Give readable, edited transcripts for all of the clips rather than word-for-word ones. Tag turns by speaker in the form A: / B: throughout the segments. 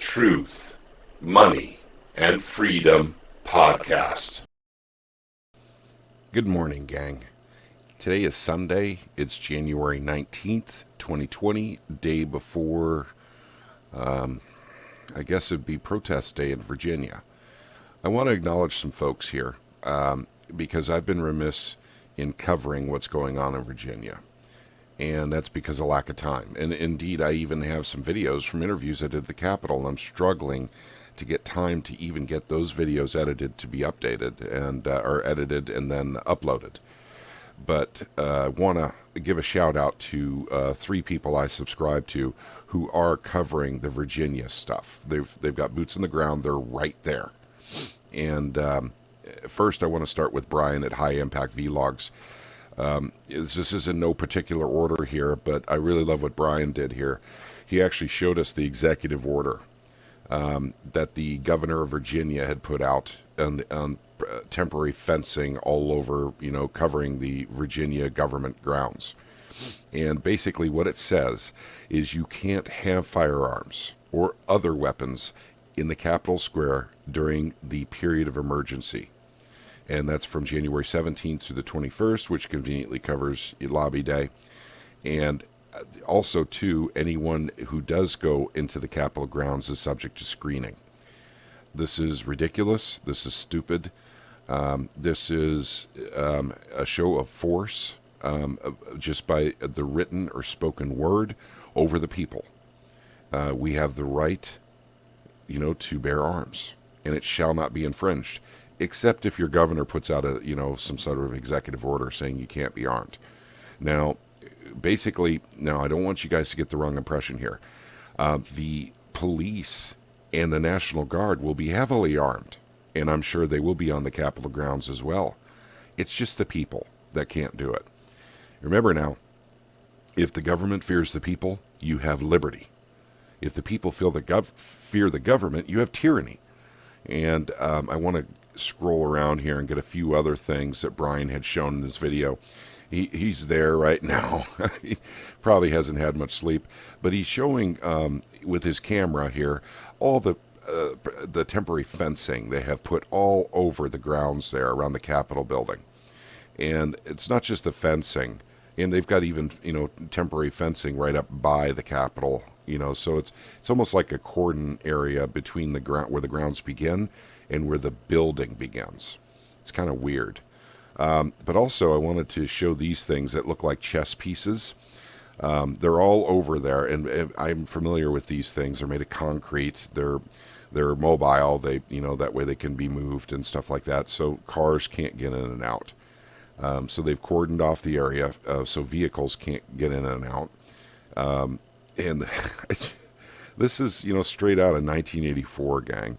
A: Truth, Money, and Freedom podcast.
B: Good morning, gang. Today is Sunday. It's January 19th, 2020, day before, I guess it'd be protest day in Virginia. I want to acknowledge some folks here because I've been remiss in covering what's going on in Virginia. And that's because of lack of time. And indeed, I even have some videos from interviews I did at the Capitol, and I'm struggling to get time to even get those videos edited to be updated and or edited and then uploaded. But I want to give a shout out to three people I subscribe to who are covering the Virginia stuff. They've got boots on the ground. They're right there. And first, I want to start with Brian at HighImpactVlogs. This is in no particular order here, but I really love what Brian did here. He actually showed us the executive order that the governor of Virginia had put out on temporary fencing all over, covering the Virginia government grounds. And basically what it says is you can't have firearms or other weapons in the Capitol Square during the period of emergency. And that's from January 17th through the 21st, which conveniently covers Lobby Day. And also, too, anyone who does go into the Capitol grounds is subject to screening. This is ridiculous. This is stupid. This is a show of force just by the written or spoken word over the people. We have the right, to bear arms, and it shall not be infringed. Except if your governor puts out some sort of executive order saying you can't be armed. Now, I don't want you guys to get the wrong impression here. The police and the National Guard will be heavily armed, and I'm sure they will be on the Capitol grounds as well. It's just the people that can't do it. Remember now, if the government fears the people, you have liberty. If the people fear the government, you have tyranny. And I want to scroll around here and get a few other things that Brian had shown in his video. He's there right now. He probably hasn't had much sleep, but he's showing with his camera here all the temporary fencing they have put all over the grounds there around the Capitol building. And it's not just the fencing, and they've got even temporary fencing right up by the Capitol. So it's almost like a cordon area between the ground where the grounds begin and where the building begins. It's kind of weird. But also I wanted to show these things that look like chess pieces. They're all over there, and I'm familiar with these things. They're made of concrete. They're mobile. That way they can be moved and stuff like that, so cars can't get in and out. So they've cordoned off the area so vehicles can't get in and out. And this is, straight out of 1984, gang.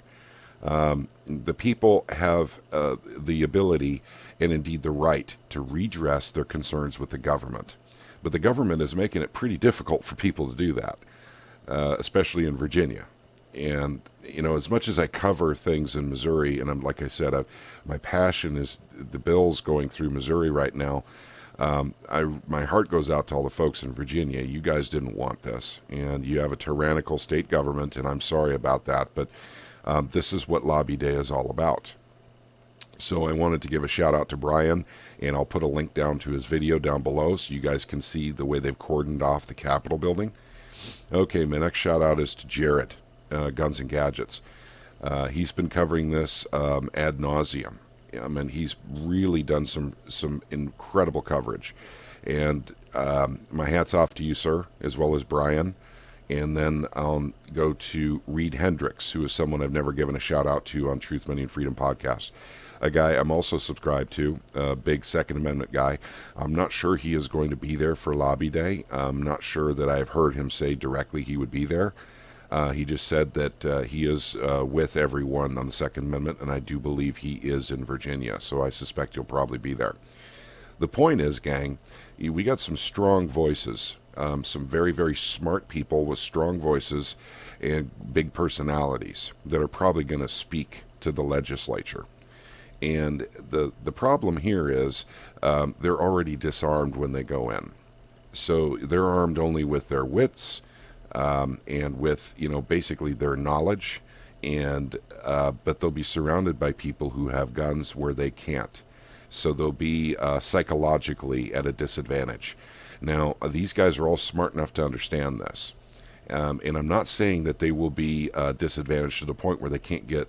B: The people have the ability and indeed the right to redress their concerns with the government. But the government is making it pretty difficult for people to do that, especially in Virginia. And, as much as I cover things in Missouri, and like I said, my passion is the bills going through Missouri right now. My heart goes out to all the folks in Virginia. You guys didn't want this, and you have a tyrannical state government, and I'm sorry about that, but this is what Lobby Day is all about. So I wanted to give a shout out to Brian, and I'll put a link down to his video down below so you guys can see the way they've cordoned off the Capitol building. Okay, my next shout out is to Jarrett, Guns and Gadgets. He's been covering this ad nauseum. And he's really done some incredible coverage. And my hat's off to you, sir, as well as Brian. And then I'll go to Reid, who is someone I've never given a shout out to on Truth, Money, and Freedom podcast. A guy I'm also subscribed to, a big Second Amendment guy. I'm not sure he is going to be there for Lobby Day. I'm not sure that I've heard him say directly he would be there. He just said that he is with everyone on the Second Amendment, and I do believe he is in Virginia, so I suspect he'll probably be there. The point is, gang, we got some strong voices, some very, very smart people with strong voices and big personalities that are probably going to speak to the legislature. And the problem here is they're already disarmed when they go in. So they're armed only with their wits, and with, basically their knowledge, and but they'll be surrounded by people who have guns where they can't. So they'll be psychologically at a disadvantage. Now, these guys are all smart enough to understand this. And I'm not saying that they will be disadvantaged to the point where they can't get,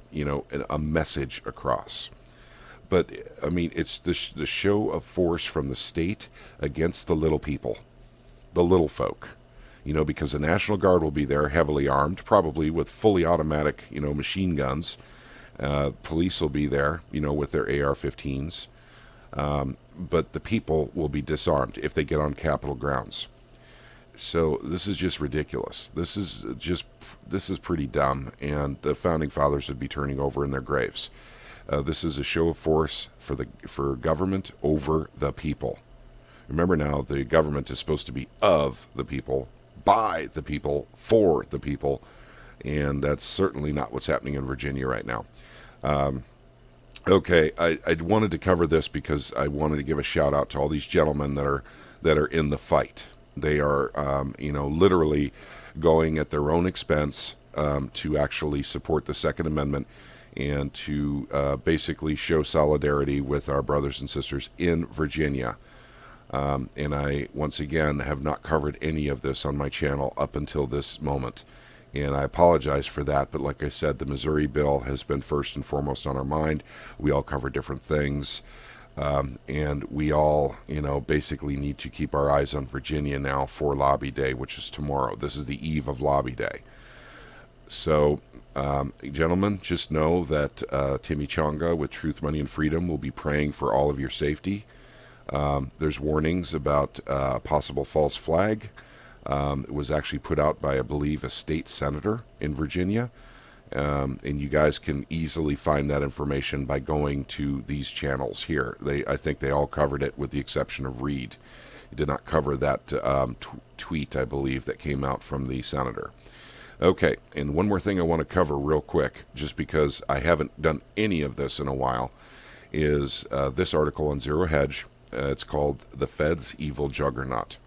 B: a message across. But, I mean, it's the show of force from the state against the little people, the little folk. Because the National Guard will be there heavily armed, probably with fully automatic, machine guns. Police will be there, with their AR-15s. But the people will be disarmed if they get on Capitol grounds. So this is just ridiculous. This is pretty dumb, and the founding fathers would be turning over in their graves. This is a show of force for government over the people. Remember now, the government is supposed to be of the people, by the people, for the people, and that's certainly not what's happening in Virginia right now. Okay, I wanted to cover this because I wanted to give a shout out to all these gentlemen that are in the fight. They are, literally going at their own expense to actually support the Second Amendment and to basically show solidarity with our brothers and sisters in Virginia. And I, once again, have not covered any of this on my channel up until this moment. And I apologize for that, but like I said, the Missouri bill has been first and foremost on our mind. We all cover different things. And we all, basically need to keep our eyes on Virginia now for Lobby Day, which is tomorrow. This is the eve of Lobby Day. So, gentlemen, just know that Timmy Chonga with Truth, Money, and Freedom will be praying for all of your safety. There's warnings about possible false flag. It was actually put out by, I believe, a state senator in Virginia. And you guys can easily find that information by going to these channels here. I think they all covered it with the exception of Reid. He did not cover that tweet, I believe, that came out from the senator. Okay, and one more thing I want to cover real quick, just because I haven't done any of this in a while, is this article on Zero Hedge. It's called The Fed's Evil Juggernaut.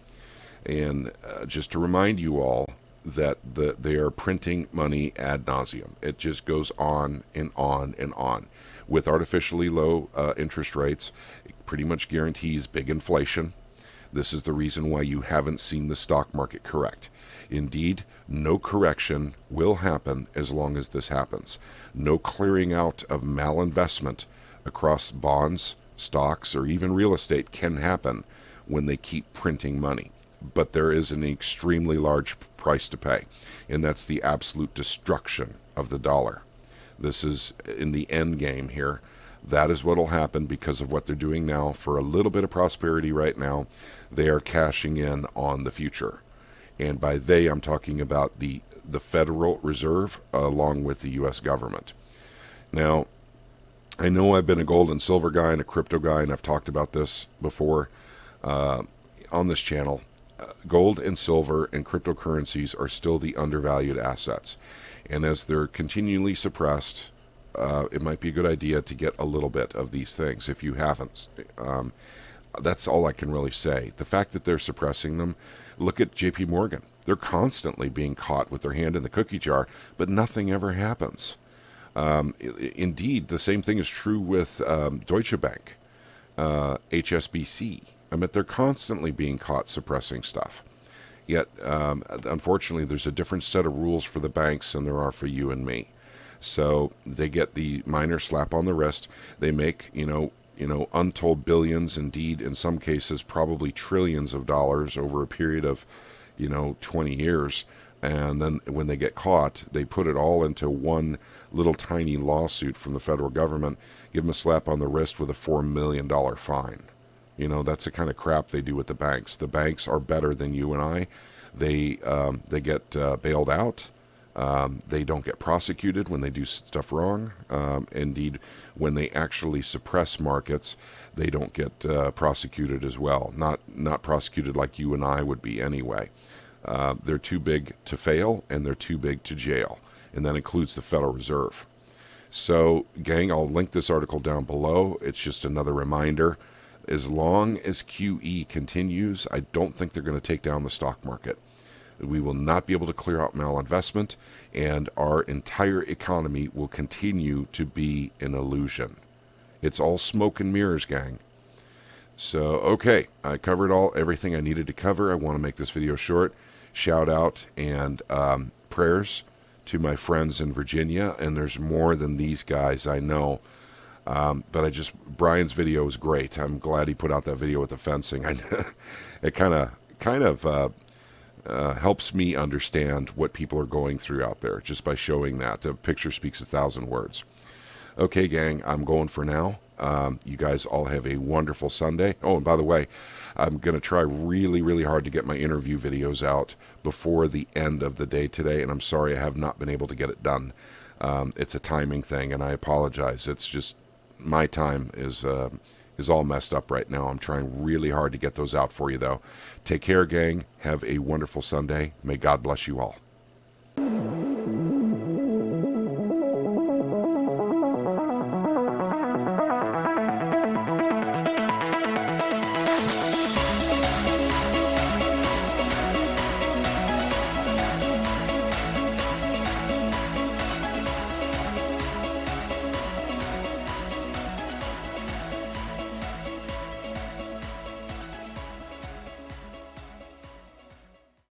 B: And just to remind you all that they are printing money ad nauseum. It just goes on and on and on. With artificially low interest rates, it pretty much guarantees big inflation. This is the reason why you haven't seen the stock market correct. Indeed, no correction will happen as long as this happens. No clearing out of malinvestment across bonds, stocks, or even real estate can happen when they keep printing money. But there is an extremely large price to pay, and that's the absolute destruction of the dollar. This is in the end game here. That is what will happen because of what they're doing now. For a little bit of prosperity right now, they are cashing in on the future. And by they, I'm talking about the Federal Reserve along with the U.S. government. Now, I know I've been a gold and silver guy and a crypto guy, and I've talked about this before on this channel. Gold and silver and cryptocurrencies are still the undervalued assets. And as they're continually suppressed, it might be a good idea to get a little bit of these things if you haven't. That's all I can really say. The fact that they're suppressing them, look at JP Morgan. They're constantly being caught with their hand in the cookie jar, but nothing ever happens. Indeed, the same thing is true with Deutsche Bank, HSBC. I mean, they're constantly being caught suppressing stuff. Yet, unfortunately, there's a different set of rules for the banks than there are for you and me. So they get the minor slap on the wrist. They make, untold billions, indeed, in some cases, probably trillions of dollars over a period of, 20 years. And then when they get caught, they put it all into one little tiny lawsuit from the federal government, give them a slap on the wrist with a $4 million fine. That's the kind of crap they do with the banks. The banks are better than you and I. They get bailed out. They don't get prosecuted when they do stuff wrong. Indeed, when they actually suppress markets, they don't get prosecuted as well. Not prosecuted like you and I would be anyway. They're too big to fail, and they're too big to jail. And that includes the Federal Reserve. So, gang, I'll link this article down below. It's just another reminder. As long as QE continues, I don't think they're going to take down the stock market. We will not be able to clear out malinvestment, and our entire economy will continue to be an illusion. It's all smoke and mirrors, gang. So, okay, I covered everything I needed to cover. I want to make this video short. Shout out and prayers to my friends in Virginia, and there's more than these guys, I know. But Brian's video was great. I'm glad he put out that video with the fencing. It kind of helps me understand what people are going through out there just by showing that. A picture speaks 1,000 words. Okay, gang, I'm going for now. You guys all have a wonderful Sunday. Oh, and by the way, I'm going to try really, really hard to get my interview videos out before the end of the day today, and I'm sorry I have not been able to get it done. It's a timing thing, and I apologize. It's just my time is all messed up right now. I'm trying really hard to get those out for you, though. Take care, gang. Have a wonderful Sunday. May God bless you all.